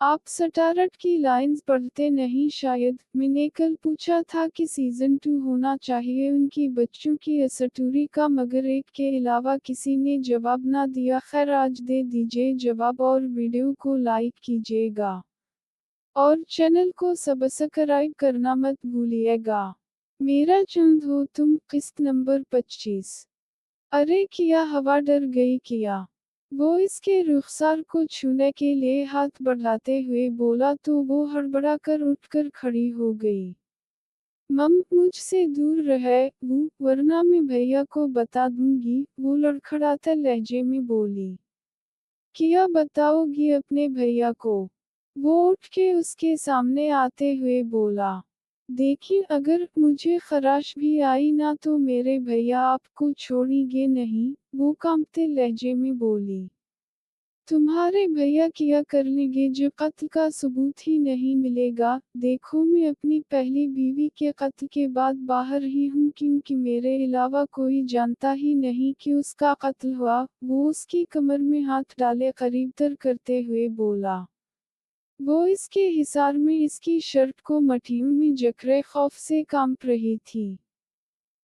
आप स्टारट की लाइंस पढ़ते नहीं शायद? मैंने कल पूछा था कि सीजन 2 होना चाहिए उनकी बच्चों की स्टोरी का, मगर एक के अलावा किसी ने जवाब ना दिया। खैर, आज दे दीजिए जवाब और वीडियो को लाइक कीजिएगा और चैनल को सब्सक्राइब करना मत भूलिएगा। मेरा चंद हो तुम, किस्त नंबर 25। अरे किया, हवा डर गई किया। वो इसके रुखसार को छूने के लिए हाथ बढ़ाते हुए बोला तो वो हड़बड़ा कर उठकर खड़ी हो गई। मम, मुझसे दूर रहे वो, वरना मैं भैया को बता दूंगी, वो लड़खड़ाते लहजे में बोली। किया बताओगी अपने भैया को? वो उठ के उसके सामने आते हुए बोला। देखिए, अगर मुझे खराश भी आई ना तो मेरे भैया आपको छोड़ेंगे नहीं, वो कांपते लहजे में बोली। तुम्हारे भैया किया कर लेंगे जब कत्ल का सबूत ही नहीं मिलेगा। देखो, मैं अपनी पहली बीवी के कत्ल के बाद बाहर ही हूँ, क्योंकि मेरे अलावा कोई जानता ही नहीं कि उसका कत्ल हुआ। वो उसकी कमर में हाथ डाले करीब तर करते हुए बोला। वो इसके हिसार में इसकी शर्ट को मटियों में जकड़े खौफ से कांप रही थी।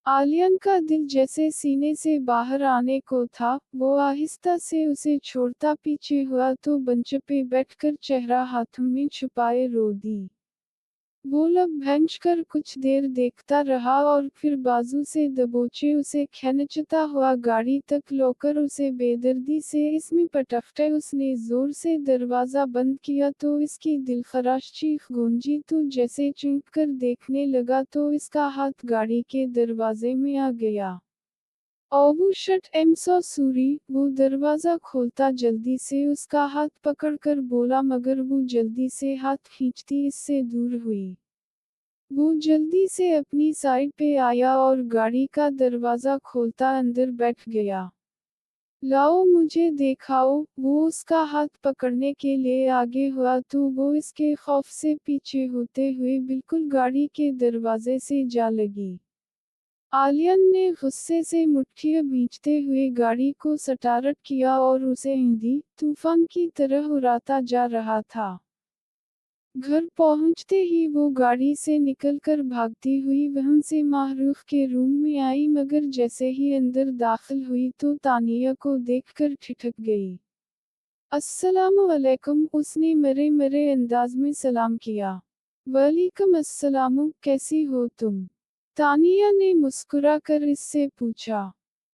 आलियन का दिल जैसे सीने से बाहर आने को था। वो आहिस्ता से उसे छोड़ता पीछे हुआ तो मंच पे बैठकर चेहरा हाथों में छुपाए रो दी। वो लब भैंच कर कुछ देर देखता रहा और फिर बाजू से दबोचे उसे खींचता हुआ गाड़ी तक लोकर उसे बेदर्दी से इसमें पटकते उसने जोर से दरवाजा बंद किया तो इसकी दिलखराश चीख गूंजी तो जैसे चौंक कर देखने लगा तो इसका हाथ गाड़ी के दरवाजे में आ गया। Oh shit, am so sorry. वो दरवाजा खोलता जल्दी से उसका हाथ पकड़कर बोला, मगर वो जल्दी से हाथ खींचती इससे दूर हुई। वो जल्दी से अपनी साइड पे आया और गाड़ी का दरवाजा खोलता अंदर बैठ गया। लाओ मुझे दिखाओ। वो उसका हाथ पकड़ने के लिए आगे हुआ तो वो इसके खौफ से पीछे होते हुए बिल्कुल गाड़ी के दरवाजे से जा लगी। आलियन ने गुस्से से मुट्ठियां भींचते हुए गाड़ी को स्टार्ट किया और उसे आंधी तूफान की तरह उड़ाता जा रहा था। घर पहुंचते ही वो गाड़ी से निकलकर भागती हुई वहां से माहरूफ के रूम में आई, मगर जैसे ही अंदर दाखिल हुई तो तानिया को देखकर ठिठक गई। अस्सलामु अलैकुम, उसने मरे मरे अंदाज में सलाम किया। वालेकुम अस्सलाम, कैसी हो तुम? तानिया ने मुस्कुराकर इससे पूछा।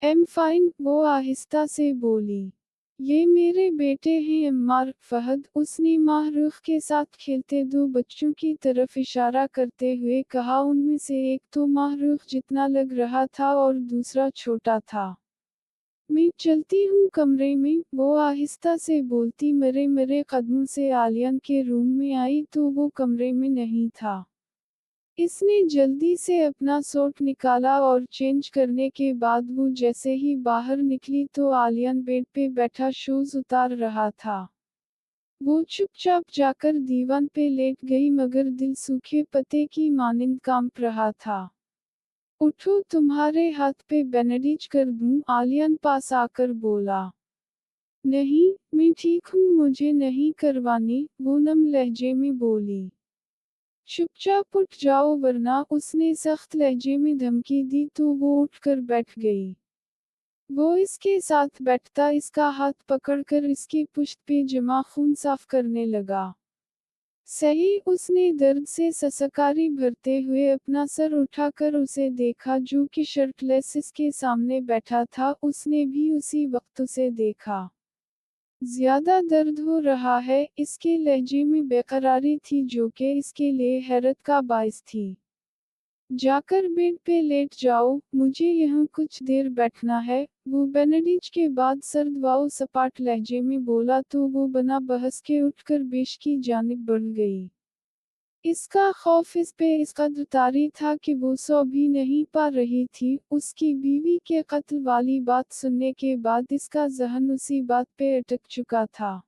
एम फाइन, वो आहिस्ता से बोली। ये मेरे बेटे हैं अम्मार, फहद, उसने माहरूफ के साथ खेलते दो बच्चों की तरफ इशारा करते हुए कहा। उनमें से एक तो माहरूफ जितना लग रहा था और दूसरा छोटा था। मैं चलती हूँ कमरे में, वो आहिस्ता से बोलती मरे मरे कदमों से आलियन के रूम में आई तो वो कमरे में नहीं था। इसने जल्दी से अपना सूट निकाला और चेंज करने के बाद वो जैसे ही बाहर निकली तो आलियन बेड पे बैठा शूज उतार रहा था। वो चुपचाप जाकर दीवान पे लेट गई, मगर दिल सूखे पत्ते की मानिंद कांप रहा था। उठो, तुम्हारे हाथ पे बैंडेज कर दूं? आलियन पास आकर बोला। नहीं, मैं ठीक हूँ, मुझे नहीं करवानी, वो नम लहजे में बोली। चुपचाप उठ जाओ वरना, उसने सख्त लहजे में धमकी दी तो वो उठकर बैठ गई। वो इसके साथ बैठता इसका हाथ पकड़कर इसकी पुश्त पे जमा खून साफ करने लगा। सही, उसने दर्द से ससकारी भरते हुए अपना सर उठाकर उसे देखा जो कि शर्टलेस इसके सामने बैठा था। उसने भी उसी वक्त उसे देखा। ज्यादा दर्द हो रहा है, इसके लहजे में बेकरारी थी जो कि इसके लिए हैरत का बाइस थी। जाकर बेड पे लेट जाओ, मुझे यहाँ कुछ देर बैठना है, वो बैंडेज के बाद सर्द व सपाट लहजे में बोला तो वो बिना बहस के उठकर बेश की जानिब बढ़ गई। इसका खौफ इस पे इस कदर तारी था कि वो सो भी नहीं पा रही थी। उसकी बीवी के कत्ल वाली बात सुनने के बाद इसका ज़हन उसी बात पे अटक चुका था।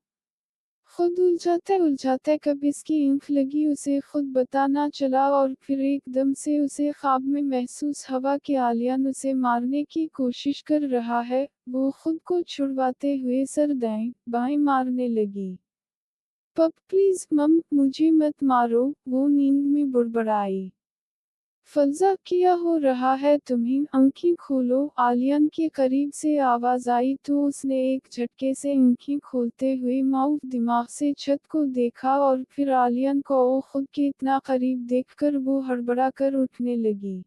खुद उलझाते उलझाते कब इसकी आँख लगी उसे खुद बताना चला और फिर एकदम से उसे ख्वाब में महसूस हुआ कि आलियन उसे मारने की कोशिश कर रहा है। वो खुद को छुड़वाते हुए सर दाएं बाएं मारने लगी। पप प्लीज मम, मुझे मत मारो, वो नींद में बुड़बड़ाई। फल्जा, क्या हो रहा है तुम्हें? आंखें खोलो, आलियन के करीब से आवाज आई तो उसने एक झटके से आंखें खोलते हुए माउथ दिमाग से छत को देखा और फिर आलियन को खुद के इतना करीब देखकर वो हड़बड़ा कर उठने लगी।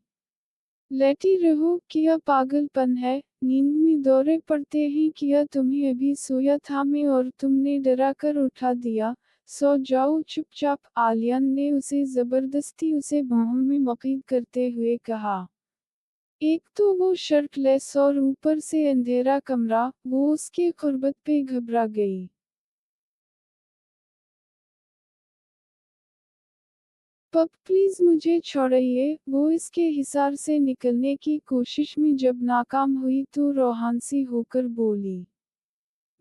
लेटी रहो, क्या पागलपन है? नींद में दौरे पड़ते हैं क्या? तुम्हें अभी सोया था मैं और तुमने डरा कर उठा दिया। सो जाओ चुपचाप, आलियन ने उसे जबरदस्ती उसे बाहों में मकीद करते हुए कहा। एक तो वो शर्टलेस और ऊपर से अंधेरा कमरा, वो उसके कुर्बत पे घबरा गई। पप प्लीज मुझे छोड़िए, वो इसके हिसार से निकलने की कोशिश में जब नाकाम हुई तो रोहान सी होकर बोली।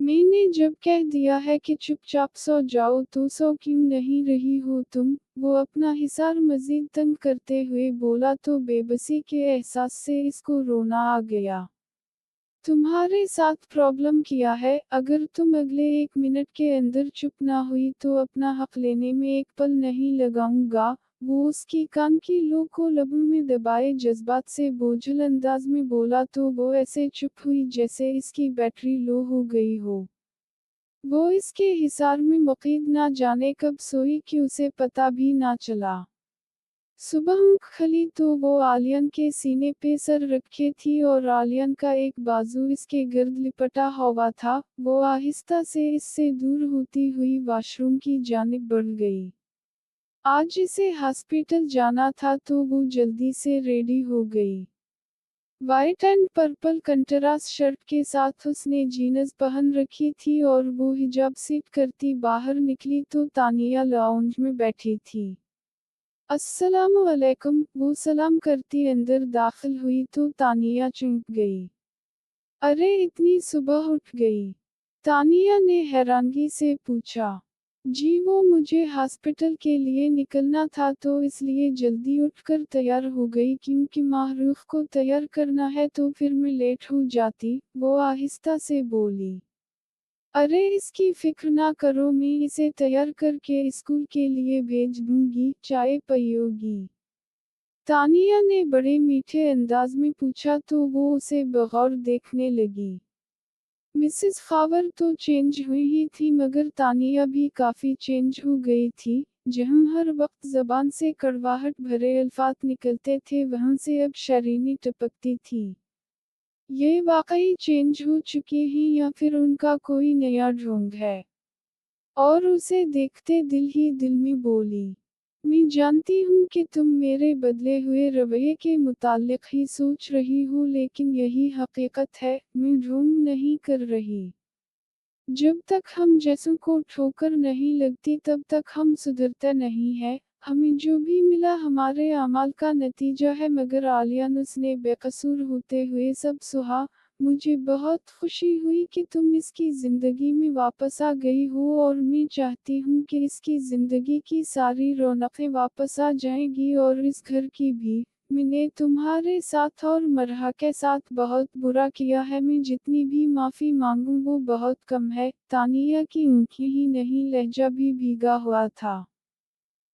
मैंने जब कह दिया है कि चुपचाप सो जाओ तो सो क्यों नहीं रही हो तुम? वो अपना हिसार मजीद तंग करते हुए बोला तो बेबसी के एहसास से इसको रोना आ गया। तुम्हारे साथ प्रॉब्लम क्या है? अगर तुम अगले 1 मिनट के अंदर चुप ना हुई तो अपना हक लेने में एक पल नहीं लगाऊंगा। वो उसकी कान की लो को लबों में दबाए जज्बात से बोझल अंदाज में बोला तो वो ऐसे चुप हुई जैसे इसकी बैटरी लो हो गई हो। वो इसके हिसार में मुक़ीद ना जाने कब सोई कि उसे पता भी ना चला। सुबह आँख खुली तो वो आलियन के सीने पे सर रखे थी और आलियन का एक बाजू इसके गिर्द लिपटा हुआ था। वो आहिस्ता से इससे दूर होती हुई वॉशरूम की जानिब बढ़ गई। आज इसे हॉस्पिटल जाना था तो वो जल्दी से रेडी हो गई। White and purple contrast shirt के साथ उसने जीन्स पहन रखी थी और वो हिजाब सीट करती बाहर निकली तो तानिया लाउंज में बैठी थी। अस्सलामु अलैकुम, वो सलाम करती अंदर दाखिल हुई तो तानिया चौंक गई। अरे इतनी सुबह उठ गई? तानिया ने हैरानगी से पूछा। जी वो मुझे हॉस्पिटल के लिए निकलना था तो इसलिए जल्दी उठकर तैयार हो गई क्योंकि माहरूफ को तैयार करना है तो फिर मैं लेट हो जाती, वो आहिस्ता से बोली। अरे इसकी फिक्र ना करो, मैं इसे तैयार करके स्कूल के लिए भेज दूंगी, चाय पियोगी? तानिया ने बड़े मीठे अंदाज में पूछा तो वो उसे बगौर देखने लगी। मिसेस खावर तो चेंज हुई ही थी मगर तानिया भी काफी चेंज हो गई थी। जहां हर वक्त जबान से कड़वाहट भरे अल्फाज निकलते थे वहां से अब शरीनी टपकती थी। ये वाकई चेंज हो चुकी हैं या फिर उनका कोई नया ढोंग है? और उसे देखते दिल ही दिल में बोली। मैं जानती हूँ कि तुम मेरे बदले हुए रवैये के मुताल्लिक ही सोच रही हो लेकिन यही हकीकत है, मैं ढोंग नहीं कर रही। जब तक हम जैसों को ठोकर नहीं लगती तब तक हम सुधरते नहीं है। हमें जो भी मिला हमारे अमाल का नतीजा है मगर आलियान उसने बेकसूर होते हुए सब सुहा। मुझे बहुत खुशी हुई कि तुम इसकी ज़िंदगी में वापस आ गई हो और मैं चाहती हूँ कि इसकी ज़िंदगी की सारी रौनकें वापस आ जाएंगी और इस घर की भी। मैंने तुम्हारे साथ और मरहा के साथ बहुत बुरा किया है, मैं जितनी भी माफ़ी मांगूं वो बहुत कम है। तानिया की आंखें ही नहीं लहजा भी भीगा हुआ था।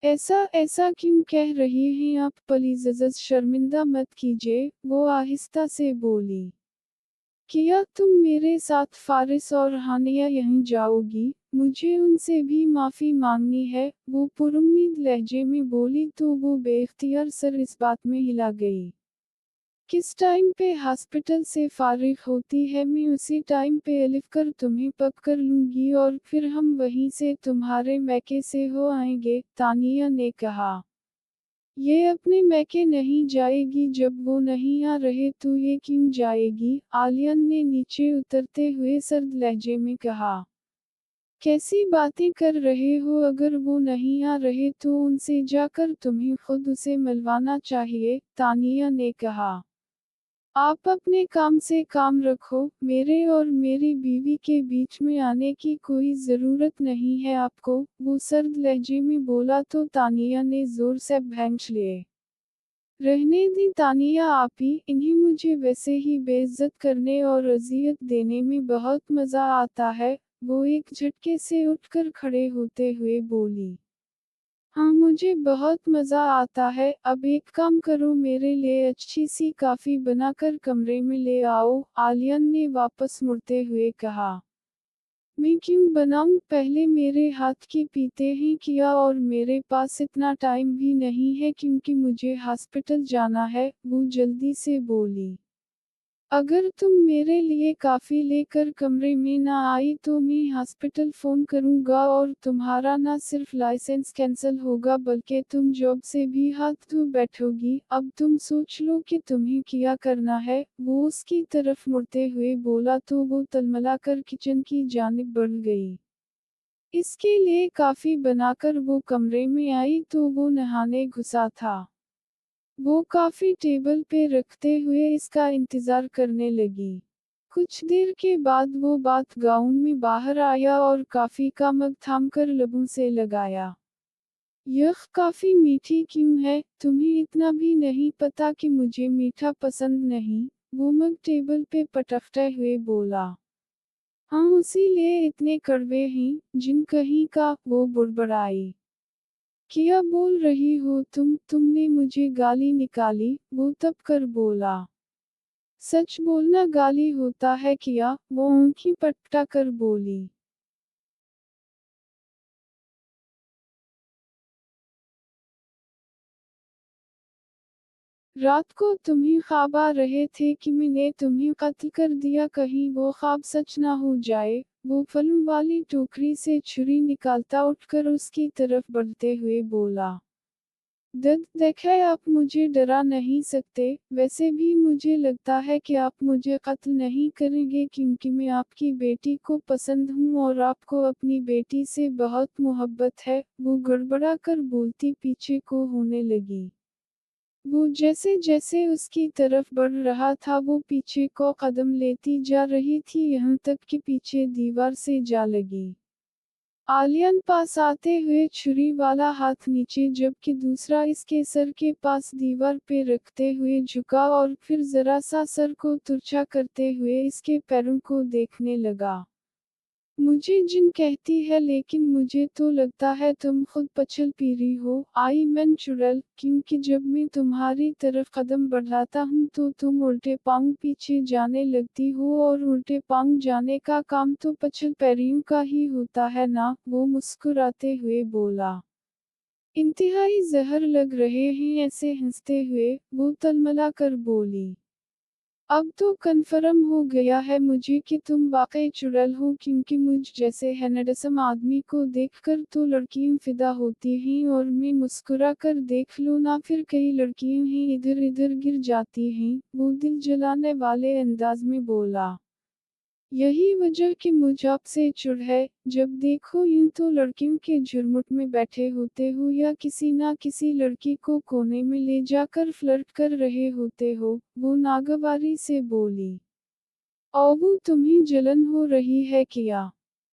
ऐसा ऐसा क्यों कह रही हैं आप? प्लीज़ शर्मिंदा मत कीजिए, वो आहिस्ता से बोली। क्या तुम मेरे साथ फारिस और हानिया यहीं जाओगी? मुझे उनसे भी माफ़ी मांगनी है, वो पुरुम्मीद लहजे में बोली तो वो बेख्तियार सर इस बात में हिला गई। किस टाइम पे हॉस्पिटल से फारिग होती है मैं उसी टाइम पे अलिफ कर तुम्हें पक कर लूंगी और फिर हम वहीं से तुम्हारे मैके से हो आएंगे, तानिया ने कहा। ये अपने मैके नहीं जाएगी, जब वो नहीं आ रहे तो ये क्यों जाएगी? आलियन ने नीचे उतरते हुए सर्द लहजे में कहा। कैसी बातें कर रहे हो? अगर वो नहीं आ रहे तो उनसे जाकर तुम्हें खुद उसे मिलवाना चाहिए, तानिया ने कहा। आप अपने काम से काम रखो, मेरे और मेरी बीवी के बीच में आने की कोई ज़रूरत नहीं है आपको, वो सर्द लहजे में बोला तो तानिया ने ज़ोर से भैंच लिए। रहने दी तानिया आपी, इन्हें मुझे वैसे ही बेइज्जत करने और अजियत देने में बहुत मज़ा आता है। वो एक झटके से उठकर खड़े होते हुए बोली। हाँ, मुझे बहुत मज़ा आता है। अब एक काम करो, मेरे लिए अच्छी सी कॉफ़ी बनाकर कमरे में ले आओ, आलियन ने वापस मुड़ते हुए कहा। मैं क्यों बनाऊं, पहले मेरे हाथ की पीते हैं किया, और मेरे पास इतना टाइम भी नहीं है क्योंकि मुझे हॉस्पिटल जाना है, वो जल्दी से बोली। अगर तुम मेरे लिए कॉफी लेकर कमरे में ना आई तो मैं हॉस्पिटल फोन करूंगा और तुम्हारा ना सिर्फ लाइसेंस कैंसिल होगा बल्कि तुम जॉब से भी हाथ धो बैठोगी। अब तुम सोच लो कि तुम्हें क्या करना है। वो उसकी तरफ मुड़ते हुए बोला तो वो तलमलाकर किचन की जानिब बढ़ गई। इसके लिए कॉफी बनाकर वो कमरे में आई तो वो नहाने घुसा था। वो कॉफी टेबल पे रखते हुए इसका इंतजार करने लगी। कुछ देर के बाद वो बात गाउन में बाहर आया और कॉफी का मग थामकर लबों से लगाया। यह काफी मीठी क्यों है, तुम्हें इतना भी नहीं पता कि मुझे मीठा पसंद नहीं, वो मग टेबल पे पटकते हुए बोला। हाँ, उसीलिए इतने कड़वे हैं, जिन कहीं का, वो बुड़बड़ाई। क्या बोल रही हो तुमने मुझे गाली निकाली, वो तब कर बोला। सच बोलना गाली होता है क्या, वो ऊँखी पटका कर बोली। रात को तुम्हें ख्वाब आ रहे थे कि मैंने तुम्हें कत्ल कर दिया, कहीं वो ख्वाब सच ना हो जाए। वो फलों वाली टोकरी से छुरी निकालता उठकर उसकी तरफ बढ़ते हुए बोला। देखा, आप मुझे डरा नहीं सकते, वैसे भी मुझे लगता है कि आप मुझे कत्ल नहीं करेंगे क्योंकि मैं आपकी बेटी को पसंद हूँ और आपको अपनी बेटी से बहुत मोहब्बत है, वो गड़बड़ा कर बोलती पीछे को होने लगी। वो जैसे जैसे उसकी तरफ बढ़ रहा था वो पीछे को कदम लेती जा रही थी यहाँ तक कि पीछे दीवार से जा लगी। आलियन पास आते हुए छुरी वाला हाथ नीचे जबकि दूसरा इसके सर के पास दीवार पे रखते हुए झुका और फिर जरा सा सर को तिरछा करते हुए इसके पैरों को देखने लगा। मुझे जिन कहती है लेकिन मुझे तो लगता है तुम खुद पछल पी रही हो, आई मीन चुड़ैल, क्योंकि जब मैं तुम्हारी तरफ कदम बढ़ाता हूँ तो तुम उल्टे पांव पीछे जाने लगती हो और उल्टे पांव जाने का काम तो पछल पैरियों का ही होता है ना, वो मुस्कुराते हुए बोला। इंतहाई जहर लग रहे हैं ऐसे हंसते हुए, वो तलमला कर बोली। अब तो कन्फर्म हो गया है मुझे कि तुम वाकई चुड़ैल हो क्योंकि मुझ जैसे हैंडसम आदमी को देखकर तो लड़कियां फिदा होती हैं और मैं मुस्कुरा कर देख लूं ना फिर कई लड़कियां हैं इधर इधर गिर जाती हैं, वो दिल जलाने वाले अंदाज में बोला। यही वजह कि मुझ आपसे चिढ़ है, जब देखो यूं तो लड़कियों के झुरमुट में बैठे होते हो या किसी ना किसी लड़की को कोने में ले जाकर फ्लर्ट कर रहे होते हो, वो नागवारी से बोली। ओबू, तुम्हें जलन हो रही है क्या?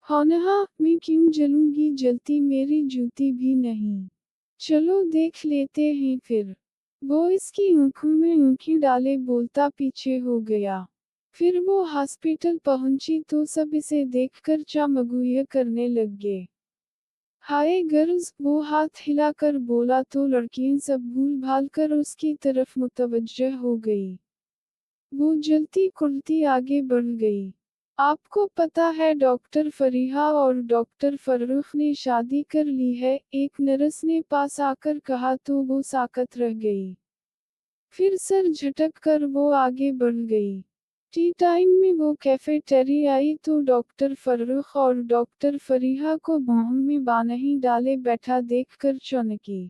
हाँ, मैं क्यों जलूंगी, जलती मेरी जूती भी नहीं। चलो देख लेते हैं फिर। वो इसकी आंखों में आंखें डाले बोलता पीछे हो गया। फिर वो हॉस्पिटल पहुंची तो सब इसे देखकर चामगुइया करने लग गए। हाय गर्ल्स, वो हाथ हिलाकर बोला तो लड़कियां सब भूल भाल कर उसकी तरफ मुतवज्जह हो गई। वो जलती कुड़ती आगे बढ़ गई। आपको पता है डॉक्टर फरीहा और डॉक्टर फर्रुख ने शादी कर ली है, एक नर्स ने पास आकर कहा तो वो साकत रह गई। फिर सर झटक कर वो आगे बढ़ गई। टी टाइम में वो कैफेटेरिया तो डॉक्टर फर्रुख और डॉक्टर फरीहा को बाहों में बानही डाले बैठा देखकर चौंकी।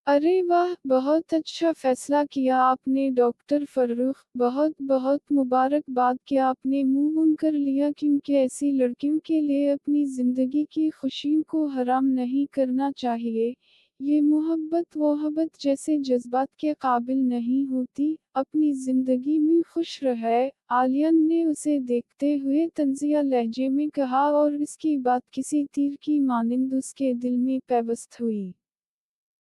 अरे वाह, बहुत अच्छा फैसला किया आपने डॉक्टर फर्रुख, बहुत बहुत मुबारकबाद कि आपने मुंह बंद कर लिया क्योंकि ऐसी लड़कियों के लिए अपनी जिंदगी की खुशियों को हराम नहीं करना चाहिए। ये मोहब्बत जैसे जज्बात के काबिल नहीं होती, अपनी जिंदगी में खुश रहे, आलियन ने उसे देखते हुए तंजिया लहजे में कहा और इसकी बात किसी तीर की मानिंद उसके दिल में पेवस्त हुई।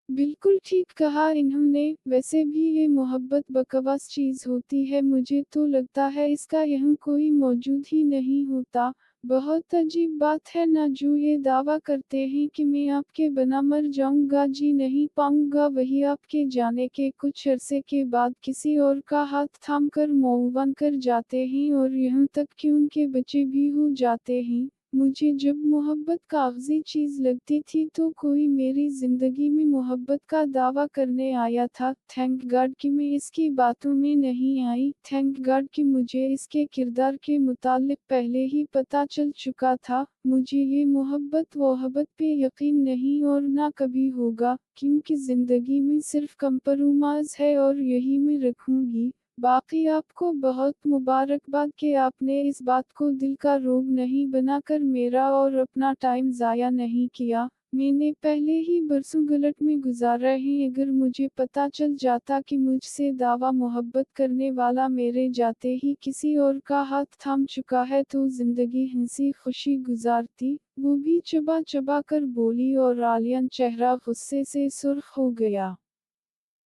बिल्कुल ठीक कहा इन्होंने, वैसे भी ये मोहब्बत बकवास चीज होती है, मुझे तो लगता है इसका यहाँ कोई मौजूद ही नहीं होता। بہت عجیب بات ہے نا جو یہ دعویٰ کرتے ہیں کہ میں آپ کے بنا مر جاؤں گا، جی نہیں پاؤں گا، وہی آپ کے جانے کے کچھ عرصے کے بعد کسی اور کا ہاتھ تھام کر موو آن کر جاتے ہیں، اور یہاں تک کہ ان کے بچے بھی ہو جاتے ہیں۔ مجھے جب محبت کاغذی چیز لگتی تھی تو کوئی میری زندگی میں محبت کا دعویٰ کرنے آیا تھا۔ تھینک گاڈ کہ میں اس کی باتوں میں نہیں آئی، تھینک گاڈ کہ مجھے اس کے کردار کے متعلق پہلے ہی پتہ چل چکا تھا۔ مجھے یہ محبت وحبت پہ یقین نہیں اور نہ کبھی ہوگا، کیونکہ زندگی میں صرف کمپرومائز ہے اور یہی میں رکھوں گی۔ باقی آپ کو بہت مبارکباد کہ آپ نے اس بات کو دل کا روگ نہیں بنا کر میرا اور اپنا ٹائم ضائع نہیں کیا۔ میں نے پہلے ہی برسوں گلٹ میں گزارے ہیں، اگر مجھے پتہ چل جاتا کہ مجھ سے دعویٰ محبت کرنے والا میرے جاتے ہی کسی اور کا ہاتھ تھام چکا ہے تو زندگی ہنسی خوشی گزارتی۔ وہ بھی چبا چبا کر بولی اور عالیہ چہرہ غصے سے سرخ ہو گیا۔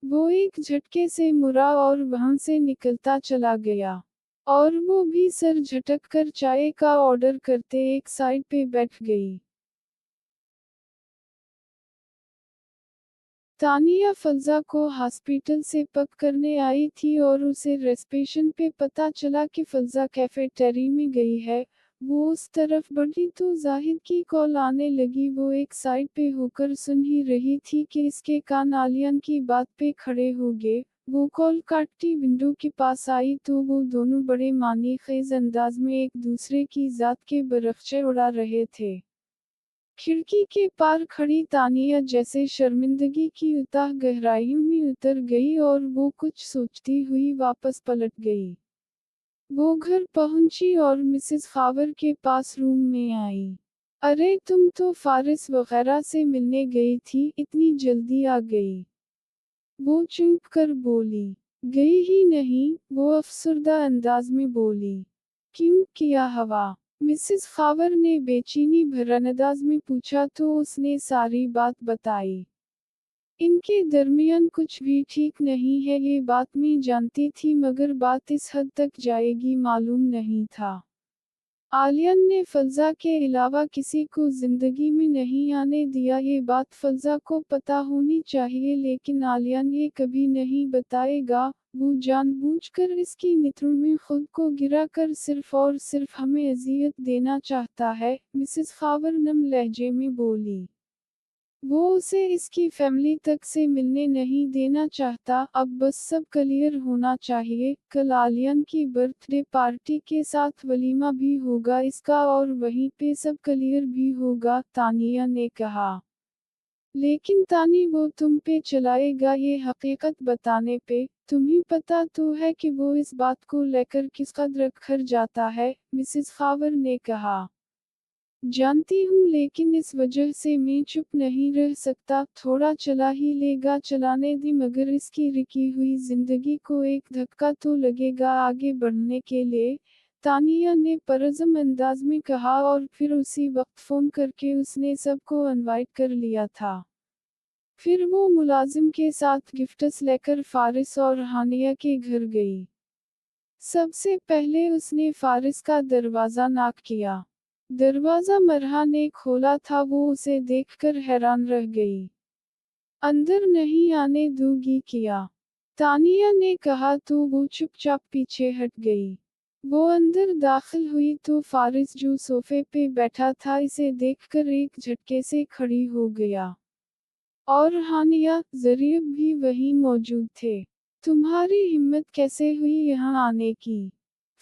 وہ ایک جھٹکے سے مرا اور وہاں سے نکلتا چلا گیا، اور وہ بھی سر جھٹک کر چائے کا آرڈر کرتے ایک سائڈ پہ بیٹھ گئی۔ تانیہ فضا کو ہاسپٹل سے پک کرنے آئی تھی اور اسے ریسپشن پہ پتہ چلا کہ فضا کیفے ٹیری میں گئی ہے۔ وہ اس طرف بڑھی تو زاہد کی کال آنے لگی۔ وہ ایک سائڈ پہ ہو کر سن ہی رہی تھی کہ اس کے کان عالیہ کی بات پہ کھڑے ہو گئے۔ وہ کال کاٹتی ونڈو کے پاس آئی تو وہ دونوں بڑے معنی خیز انداز میں ایک دوسرے کی ذات کے برقچے اڑا رہے تھے۔ کھڑکی کے پار کھڑی تانیہ جیسے شرمندگی کی اتاہ گہرائیوں میں اتر گئی اور وہ کچھ سوچتی ہوئی واپس پلٹ گئی۔ وہ گھر پہنچی اور مسز خاور کے پاس روم میں آئی۔ ارے تم تو فارس وغیرہ سے ملنے گئی تھی، اتنی جلدی آ گئی؟ وہ چونک کر بولی۔ گئی ہی نہیں، وہ افسردہ انداز میں بولی۔ کیوں، کیا ہوا؟ مسز خاور نے بے چینی بھرا انداز میں پوچھا تو اس نے ساری بات بتائی۔ ان کے درمیان کچھ بھی ٹھیک نہیں ہے یہ بات میں جانتی تھی، مگر بات اس حد تک جائے گی معلوم نہیں تھا۔ عالیہ نے فضا کے علاوہ کسی کو زندگی میں نہیں آنے دیا، یہ بات فضا کو پتہ ہونی چاہیے، لیکن عالیہ یہ کبھی نہیں بتائے گا۔ وہ جان بوجھ کر اس کی نتھروں میں خود کو گرا کر صرف اور صرف ہمیں اذیت دینا چاہتا ہے، مسز خاور نم لہجے میں بولی۔ وہ اسے اس کی فیملی تک سے ملنے نہیں دینا چاہتا۔ اب بس سب کلیئر ہونا چاہیے، کل عالیہ کی برتھ ڈے پارٹی کے ساتھ ولیمہ بھی ہوگا اس کا، اور وہیں پہ سب کلیئر بھی ہوگا، تانیہ نے کہا۔ لیکن تانی وہ تم پہ چلائے گا یہ حقیقت بتانے پہ، تمہیں پتہ تو ہے کہ وہ اس بات کو لے کر کس قدر کھر جاتا ہے، مسز خاور نے کہا۔ جانتی ہوں، لیکن اس وجہ سے میں چپ نہیں رہ سکتا، تھوڑا چلا ہی لے گا، چلانے دی، مگر اس کی رکی ہوئی زندگی کو ایک دھکا تو لگے گا آگے بڑھنے کے لیے، تانیہ نے پرعزم انداز میں کہا، اور پھر اسی وقت فون کر کے اس نے سب کو انوائٹ کر لیا تھا۔ پھر وہ ملازم کے ساتھ گفٹس لے کر فارس اور ہانیہ کے گھر گئی۔ سب سے پہلے اس نے فارس کا دروازہ ناک کیا۔ دروازہ مرحا نے کھولا تھا، وہ اسے دیکھ کر حیران رہ گئی۔ اندر نہیں آنے دو گی کیا؟ تانیہ نے کہا تو وہ چپ چاپ پیچھے ہٹ گئی۔ وہ اندر داخل ہوئی تو فارس جو صوفے پہ بیٹھا تھا اسے دیکھ کر ایک جھٹکے سے کھڑی ہو گیا۔ اور ہانیہ، ضریب بھی وہیں موجود تھے۔ تمہاری ہمت کیسے ہوئی یہاں آنے کی؟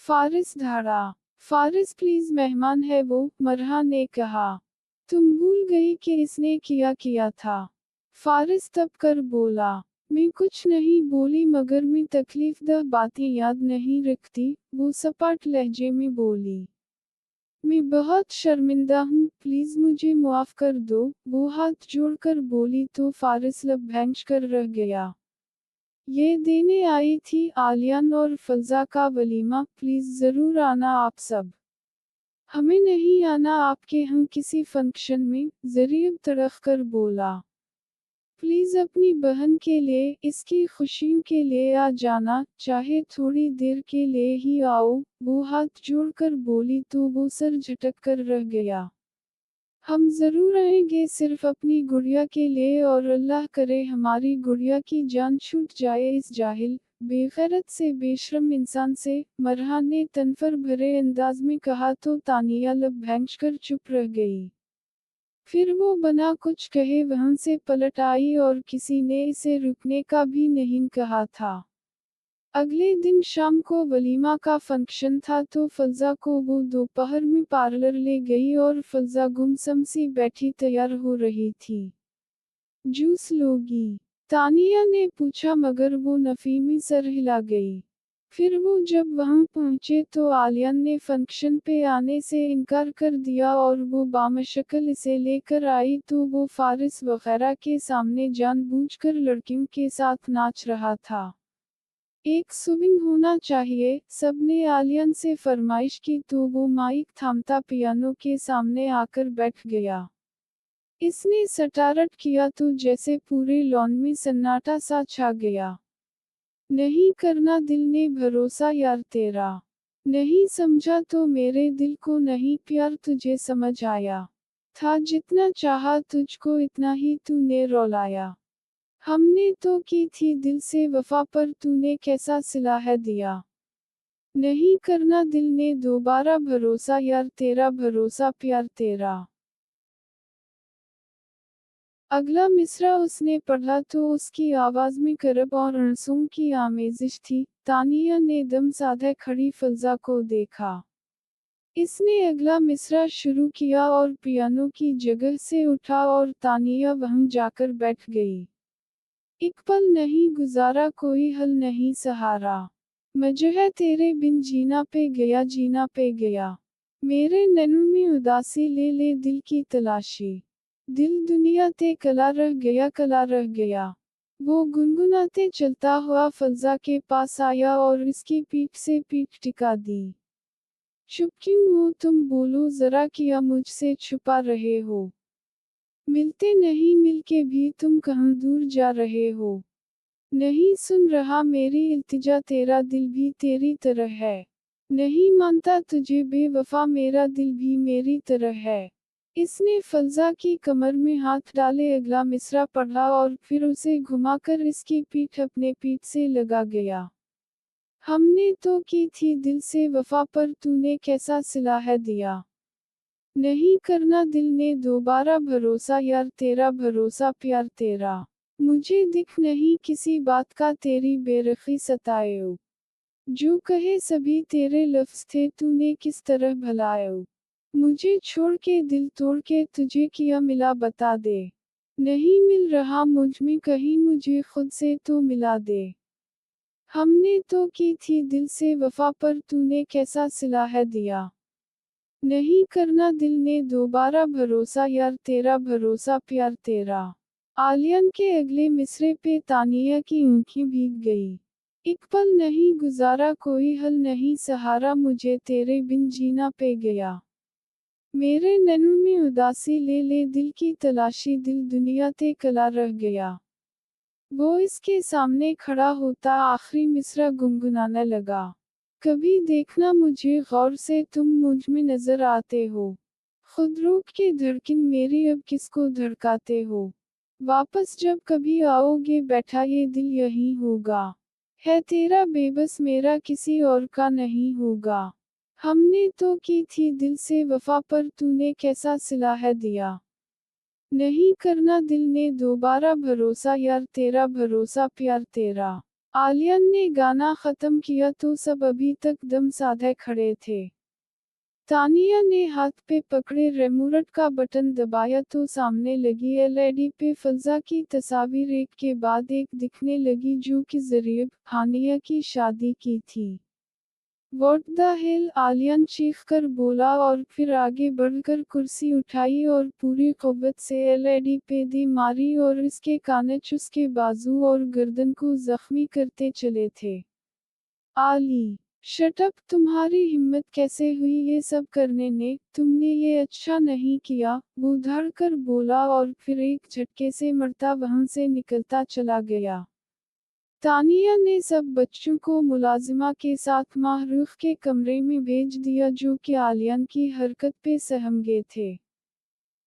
فارس دھاڑا۔ فارس پلیز، مہمان ہے وہ، مرحا نے کہا۔ تم بھول گئی کہ اس نے کیا تھا؟ فارس تب کر بولا۔ میں کچھ نہیں بولی، مگر میں تکلیف دہ باتیں یاد نہیں رکھتی، وہ سپاٹ لہجے میں بولی۔ میں بہت شرمندہ ہوں، پلیز مجھے معاف کر دو، وہ ہاتھ جوڑ کر بولی تو فارس لب بھینچ کر رہ گیا۔ یہ دینے آئی تھی عالیہ اور فضا کا ولیمہ، پلیز ضرور آنا آپ سب۔ ہمیں نہیں آنا آپ کے ہم کسی فنکشن میں، ضریب تڑخ کر بولا۔ प्लीज अपनी बहन के लिए, इसकी खुशियों के लिए आ जाना, चाहे थोड़ी देर के लिए ही आओ। वो हाथ जोड़कर बोली तो वो सर झटक कर रह गया। हम जरूर आएंगे, सिर्फ अपनी गुड़िया के लिए, और अल्लाह करे हमारी गुड़िया की जान छूट जाए इस जाहिल, बेगैरत से, बेशर्म इंसान से, मरहा ने तनफर भरे अंदाज में कहा तो तानिया लब भैंच कर चुप रह गई। फिर वो बना कुछ कहे वहां से पलट आई और किसी ने इसे रुकने का भी नहीं कहा था। अगले दिन शाम को वलीमा का फंक्शन था तो फलजा को वो दोपहर में पार्लर ले गई और फलजा गुमसम सी बैठी तैयार हो रही थी। जूस लोगी? तानिया ने पूछा मगर वो नफीमी सर हिला गई। फिर वो जब वहां पहुंचे तो आलियान ने फंक्शन पे आने से इनकार कर दिया और वो बामशक्ल इसे लेकर आई तो वो फारिस वगैरह के सामने जानबूझकर लड़कियों के साथ नाच रहा था। एक स्विंग होना चाहिए, सबने आलियन से फरमाइश की तो वो माइक थामता पियानो के सामने आकर बैठ गया। इसने सटारट किया तो जैसे पूरे लॉन में सन्नाटा सा छा गया। नहीं करना दिल ने भरोसा यार तेरा, नहीं समझा तो मेरे दिल को नहीं प्यार तुझे समझ आया, था जितना चाहा तुझको इतना ही तूने रौलाया। हमने तो की थी दिल से वफा पर तूने कैसा सिला है दिया। नहीं करना दिल ने दोबारा भरोसा यार तेरा, भरोसा प्यार तेरा। अगला मिसरा उसने पढ़ा तो उसकी आवाज में करब और अरसों की आमेजिश थी। तानिया ने दम साधे खड़ी फलजा को देखा। इसने अगला मिसरा शुरू किया और पियानो की जगह से उठा और तानिया वहां जाकर बैठ गई। एक पल नहीं गुजारा, कोई हल नहीं सहारा, मजह तेरे बिन जीना पे गया, जीना पे गया। मेरे नैनों में उदासी ले ले दिल की तलाशी, दिल दुनिया ते कला रह गया, कला रह गया। वो गुनगुनाते चलता हुआ फलजा के पास आया और इसकी पीठ से पीठ टिका दी। चुप क्यों हो तुम, बोलो जरा, किया मुझसे छुपा रहे हो? मिलते नहीं मिलके भी तुम कहाँ दूर जा रहे हो? नहीं सुन रहा मेरी इल्तिजा, तेरा दिल भी तेरी तरह है। नहीं मानता तुझे बेवफा, मेरा दिल भी मेरी तरह है। इसने फलजा की कमर में हाथ डाले अगला मिसरा पढ़ा और फिर उसे घुमाकर इसकी पीठ अपने पीठ से लगा गया। हमने तो की थी दिल से वफा पर तूने कैसा सिला है दिया। नहीं करना दिल ने दोबारा भरोसा यार तेरा, भरोसा प्यार तेरा। मुझे दिख नहीं किसी बात का तेरी बेरखी सताए, जो कहे सभी तेरे लफ्ज थे तूने किस तरह भलाए। मुझे छोड़ के दिल तोड़ के तुझे किया मिला, बता दे। नहीं मिल रहा मुझ में कहीं, मुझे खुद से तो मिला दे। हमने तो की थी दिल से वफा पर तूने कैसा सिला है दिया। नहीं करना दिल ने दोबारा भरोसा यार तेरा, भरोसा प्यार तेरा। आलियन के अगले मिसरे पे तानिया की आंखें भीग गई। एक पल नहीं गुजारा, कोई हल नहीं सहारा, मुझे तेरे बिन जीना पे गया। मेरे नैनों में उदासी ले ले दिल की तलाशी, दिल दुनिया ते कला रह गया। वो इसके सामने खड़ा होता आखिरी मिसरा गुनगुनाने लगा। कभी देखना मुझे गौर से, तुम मुझ में नजर आते हो। खुद रूठ के धड़कन मेरी अब किसको धड़काते हो। वापस जब कभी आओगे बैठा ये दिल यहीं होगा। है तेरा बेबस मेरा किसी और का नहीं होगा। हमने तो की थी दिल से वफा पर तूने कैसा सिला है दिया। नहीं करना दिल ने दोबारा भरोसा यार तेरा, भरोसा प्यार तेरा। आलियन ने गाना खत्म किया तो सब अभी तक दम साधे खड़े थे। तानिया ने हाथ पे पकड़े रिमोट का बटन दबाया तो सामने लगी एलईडी पे फलजा की तस्वीर एक के बाद एक दिखने लगी, जो कि ज़रीब हानिया की शादी की थी। व्हाट द हेल, आलियन चीख कर बोला और फिर आगे बढ़कर कुर्सी उठाई और पूरी कुव्वत से एलईडी पे दी मारी और इसके कानच उसके बाजू और गर्दन को जख्मी करते चले थे। आली शट अप, तुम्हारी हिम्मत कैसे हुई ये सब करने ने, तुमने ये अच्छा नहीं किया, वो धड़ कर बोला और फिर एक झटके से मरता वहां से निकलता चला गया। तानिया ने सब बच्चों को मुलाजिमा के साथ माहरूफ के कमरे में भेज दिया जो कि आलियान की हरकत पे सहम गए थे।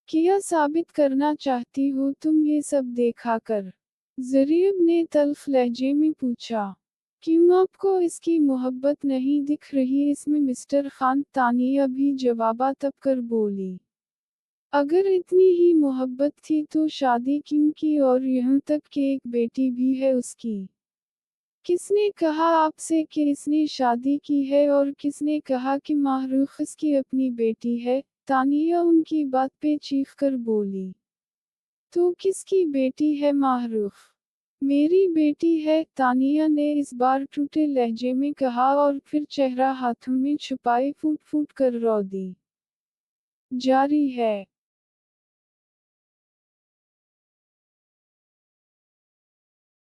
क्या साबित करना चाहती हो तुम ये सब देखा कर? ज़रीब ने तल्ख लहजे में पूछा। क्यों आपको इसकी मोहब्बत नहीं दिख रही इसमें मिस्टर खान? तानिया भी जवाबा तब कर बोली। अगर इतनी ही मोहब्बत थी तो शादी क्यों की, और यहाँ तक कि एक बेटी भी है उसकी। किसने कहा आपसे कि इसने शादी की है, और किसने कहा कि माहरूफ इसकी अपनी बेटी है? तानिया उनकी बात पे चीख कर बोली। तो किसकी बेटी है माहरूफ? मेरी बेटी है, तानिया ने इस बार टूटे लहजे में कहा और फिर चेहरा हाथों में छुपाए फूट फूट कर रो दी। जारी है।